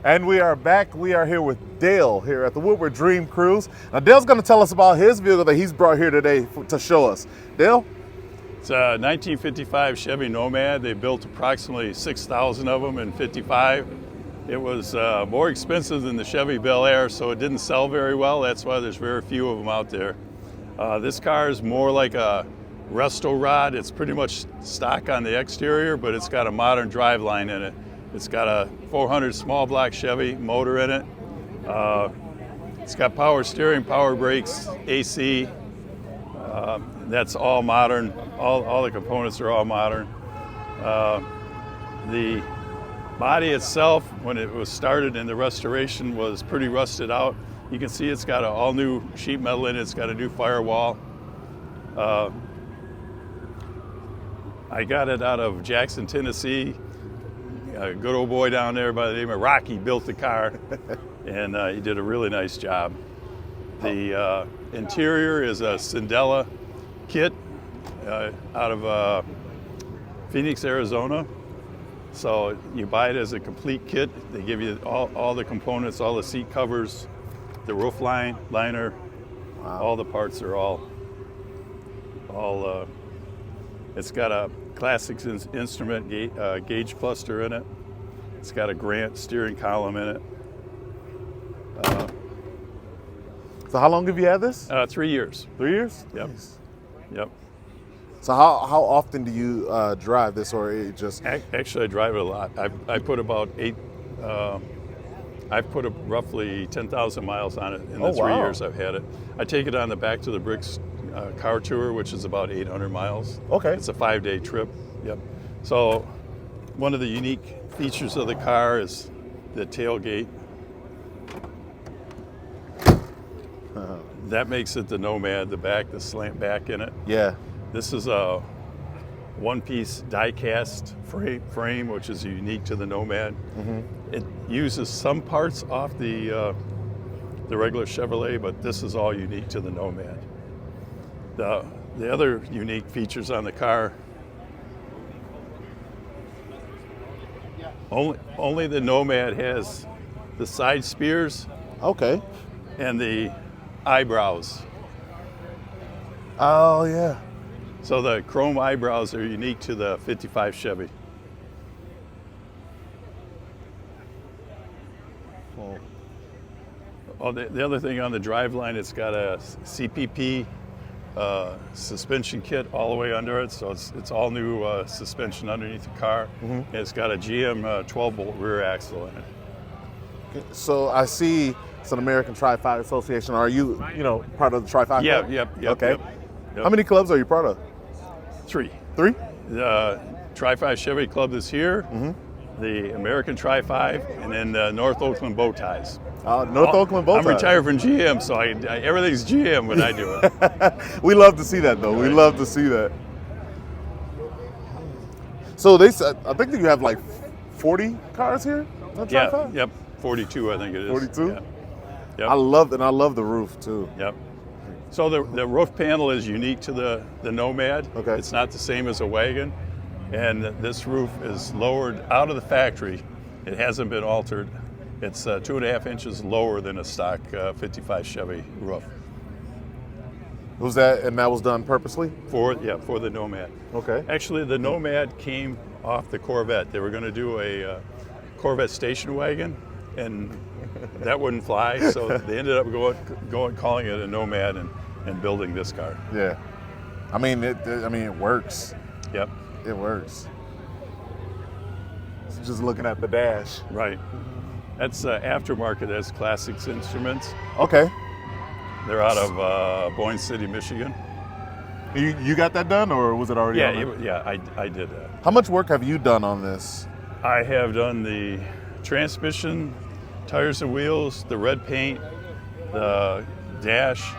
And we are back. We are here with Dale here at the Woodward Dream Cruise. Now Dale's going to tell us about his vehicle that he's brought here today to show us. Dale? It's a 1955 Chevy Nomad. They built approximately 6,000 of them in 55. It was more expensive than the Chevy Bel Air, so it didn't sell very well. That's why there's very few of them out there. This car is more like a resto rod. It's pretty much stock on the exterior, but it's got a modern driveline in it. It's got a 400 small block Chevy motor in it. It's got power steering, power brakes, AC. That's all modern. All the components are all modern. The body itself, when it was started in the restoration, was pretty rusted out. You can see it's got an all new sheet metal in it. It's got a new firewall. I got it out of Jackson, Tennessee. A good old boy down there by the name of Rocky built the car, and he did a really nice job. The interior is a Cindella kit out of Phoenix, Arizona. So you buy it as a complete kit. They give you all the components, all the seat covers, the roof liner, all the parts are all. It's got a Classics instrument gauge cluster in it. It's got a Grant steering column in it. So how long have you had this? 3 years. 3 years? Yep. Nice. Yep. So how often do you drive this, or it just? Actually, I drive it a lot. I put about I've put roughly 10,000 miles on it in the 3 years I've had it. I take it on the Back to the Bricks car tour, which is about 800 miles. Okay. It's a 5-day trip. Yep. So one of the unique features of the car is the tailgate. That makes it the Nomad, the back, the slant back in it. Yeah. This is a one-piece die-cast frame, which is unique to the Nomad. Mm-hmm. It uses some parts off the regular Chevrolet, but this is all unique to the Nomad. The other unique features on the car, only the Nomad has the side spears. Okay. And the eyebrows. Oh yeah. So the chrome eyebrows are unique to the 55 Chevy. Oh, the other thing on the driveline, it's got a CPP suspension kit all the way under it, so it's all new suspension underneath the car. Mm-hmm. And it's got a GM 12-bolt rear axle in it. So I see it's an American Tri-5 Association. Are you part of the Tri-5 Yeah, club? yep. Okay. How many clubs are you part of? 3. 3? The Tri-5 Chevy Club is here, mm-hmm. The American Tri-5, and then North Oakland Bow Ties. North Oakland Bow Ties. I'm retired from GM, so everything's GM when I do it. We love to see that, though. We love to see that. So they said, I think that you have like 40 cars here on Tri-5? Yep, 42 I think it is. 42? Yeah. Yep. I love the roof too. Yep. So the roof panel is unique to the Nomad. Okay. It's not the same as a wagon, and this roof is lowered out of the factory. It hasn't been altered. It's 2.5 inches lower than a stock 55 Chevy roof. Was that was done purposely? For the Nomad. Okay. Actually, the Nomad came off the Corvette. They were going to do a Corvette station wagon, and that wouldn't fly, so they ended up calling it a Nomad and building this car. Yeah. I mean, it works. Yep. It works. So just looking at the dash. Right. That's aftermarket. That's Classics Instruments. Okay. They're out of Boyne City, Michigan. You got that done, or was it already? Yeah, I did that. How much work have you done on this? I have done the transmission, tires and wheels, the red paint, the dash,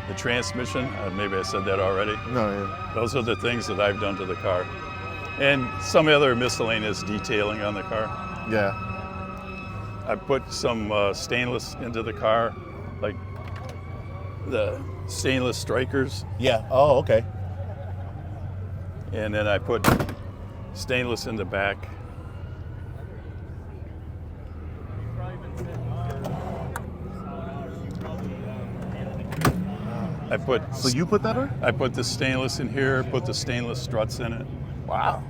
the transmission. Maybe I said that already. No, yeah. Those are the things that I've done to the car. And some other miscellaneous detailing on the car. Yeah. I put some stainless into the car, like the stainless strikers. Yeah. Oh, okay. And then I put stainless in the back. I put So you put that in? I put the stainless in here, put the stainless struts in it. Wow.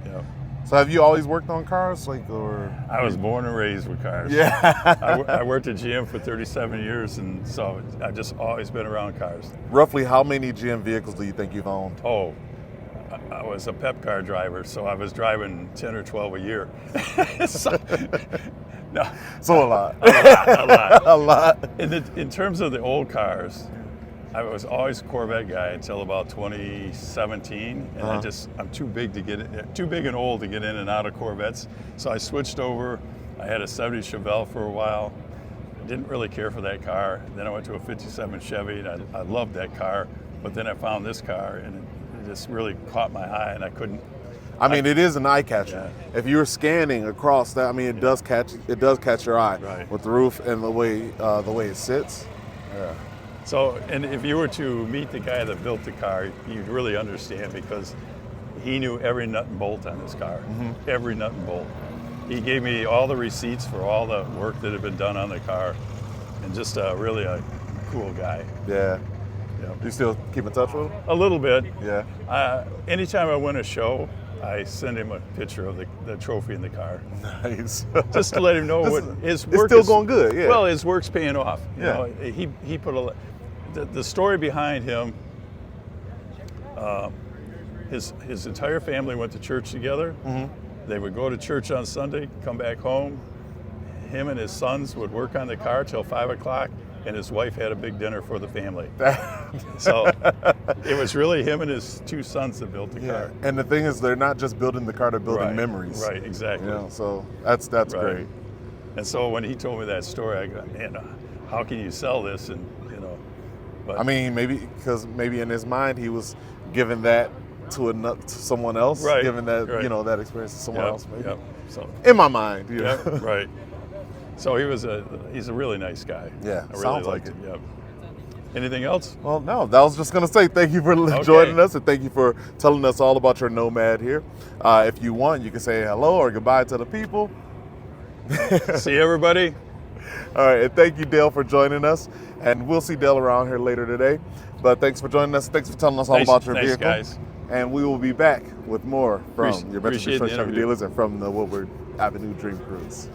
Yeah. So have you always worked on cars, like, or? I was born and raised with cars. Yeah. I worked at GM for 37 years, and so I've just always been around cars. Roughly how many GM vehicles do you think you've owned? Oh, I was a pep car driver, so I was driving 10 or 12 a year. So, no, So a lot. a lot. A lot. In terms of the old cars, I was always a Corvette guy until about 2017, and I'm too big and old to get in and out of Corvettes. So I switched over. I had a 70 Chevelle for a while. I didn't really care for that car. Then I went to a 57 Chevy, and I loved that car. But then I found this car, and it just really caught my eye, and I couldn't. I mean, it is an eye catcher. Yeah. If you're scanning across that, I mean, it does catch your eye Right. with the roof and the way it sits. Yeah. So, and if you were to meet the guy that built the car, you'd really understand, because he knew every nut and bolt on this car, every nut and bolt. He gave me all the receipts for all the work that had been done on the car, and just really a cool guy. Yeah. Yeah. Do you still keep in touch with him? A little bit. Yeah. Anytime I win a show, I send him a picture of the trophy in the car, Nice. just to let him know what his work It's still is. going good. Yeah. Well, his work's paying off. You Yeah. know, he put the story behind him. His entire family went to church together. They would go to church on Sunday, come back home. Him and his sons would work on the car till 5 o'clock, and his wife had a big dinner for the family. So it was really him and his two sons that built the car. And the thing is, they're not just building the car; they're building memories. Right, exactly. You know, so that's Right. great. And so when he told me that story, I go, man, how can you sell this? And but I mean, maybe in his mind he was giving that to someone else, Right, giving that right. that experience to someone else. Maybe. Yep. So In my mind, you know. yeah, right. So he's a really nice guy. Yeah, I really sounds liked like it. Yep. Anything else? Well, no, that was just going to say thank you for joining us, and thank you for telling us all about your Nomad here. If you want, you can say hello or goodbye to the people. See everybody. All right, and thank you, Dale, for joining us. And we'll see Dale around here later today. But thanks for joining us. Thanks for telling us all about your Thanks, vehicle. guys. And we will be back with more from your Appreciate Metro the Chevy interview. dealers and from the Woodward Avenue Dream Cruise.